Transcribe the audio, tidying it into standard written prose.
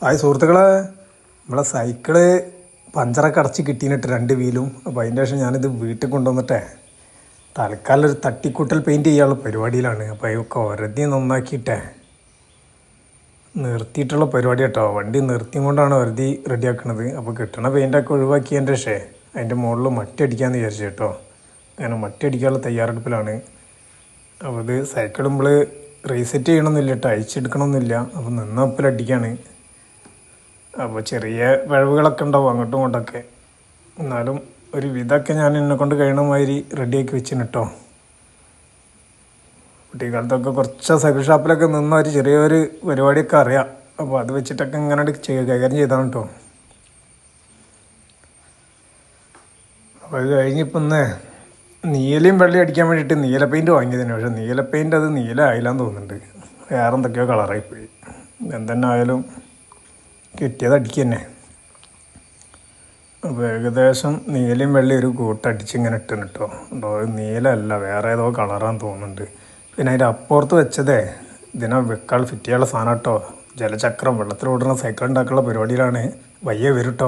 Hi സുഹൃത്തുക്കളെ, നമ്മളെ cycle പഞ്ചറൊക്കെ അടച്ച് കിട്ടിയിട്ട് 2 വീലും. അപ്പോൾ അതിൻ്റെ ശേഷം ഞാനിത് വീട്ടിൽ കൊണ്ടുവന്നിട്ടേ തൽക്കാലം ഒരു തട്ടിക്കൂട്ടൽ പെയിൻറ്റ് ചെയ്യാനുള്ള പരിപാടിയിലാണ്. അപ്പോൾ അതൊക്കെ ഒരതി നന്നാക്കിയിട്ടേ നിർത്തിയിട്ടുള്ള പരിപാടി കേട്ടോ. വണ്ടി നിർത്തിയും കൊണ്ടാണ് ഒരതി റെഡിയാക്കണത്. അപ്പോൾ കിട്ടണ പെയിൻറ്റൊക്കെ ഒഴിവാക്കിയതിൻ്റെ ശേഷേ അതിൻ്റെ മുകളിൽ മറ്റടിക്കാമെന്ന് വിചാരിച്ചു കേട്ടോ. അങ്ങനെ മറ്റടിക്കാനുള്ള തയ്യാറെടുപ്പിലാണ്. അപ്പോൾ ഇത് സൈക്കിൾ നമ്മൾ റീസെറ്റ് ചെയ്യണമെന്നില്ല കേട്ടോ, അഴിച്ചെടുക്കണമെന്നില്ല. അപ്പോൾ നിന്നപ്പിലടിക്കാണ്. അപ്പോൾ ചെറിയ പിഴവുകളൊക്കെ ഉണ്ടാവും അങ്ങോട്ടും ഇങ്ങോട്ടൊക്കെ. എന്നാലും ഒരു വിധമൊക്കെ ഞാൻ എന്നെക്കൊണ്ട് കഴിയണ മാതിരി റെഡിയാക്കി വെച്ചിന് കേട്ടോ. കുട്ടിക്കാലത്തൊക്കെ കുറച്ച് സൈക്കിൾ ഷോപ്പിലൊക്കെ നിന്ന ഒരു ചെറിയൊരു പരിപാടിയൊക്കെ അറിയാം. അപ്പോൾ അത് വെച്ചിട്ടൊക്കെ ഇങ്ങനെ കൈകാര്യം ചെയ്താണ് കേട്ടോ. അപ്പോൾ അത് കഴിഞ്ഞിപ്പോൾ ഇന്ന് നീലയും വെള്ളയും അടിക്കാൻ വേണ്ടിയിട്ട് നീല പെയിൻറ്റ് വാങ്ങിയതിന്. പക്ഷേ നീല പെയിൻറ്റ് അത് നീല ആയില്ലാന്ന് തോന്നുന്നുണ്ട്, വേറെ എന്തൊക്കെയോ കളറായിപ്പോയി. എന്തെന്നെ ആയാലും കിട്ടിയത് അടിക്കുക തന്നെ. അപ്പോൾ ഏകദേശം നീലയും വെള്ളയും ഒരു കൂട്ടടിച്ച് ഇങ്ങനെ ഇട്ടിന് കേട്ടോ. ഉണ്ടോ, നീല അല്ല, വേറെ ഏതോ കളറാന്ന് തോന്നുന്നുണ്ട്. പിന്നെ അതിൻ്റെ അപ്പുറത്ത് വെച്ചതേ ഇതിനെ വെക്കാൾ ഫിറ്റ് ചെയ്യാനുള്ള സാധനം കേട്ടോ. ജലചക്രം, വെള്ളത്തിലോടുന്ന സൈക്കിൾ ഉണ്ടാക്കാനുള്ള പരിപാടിയിലാണ്. വയ്യ വരും കേട്ടോ.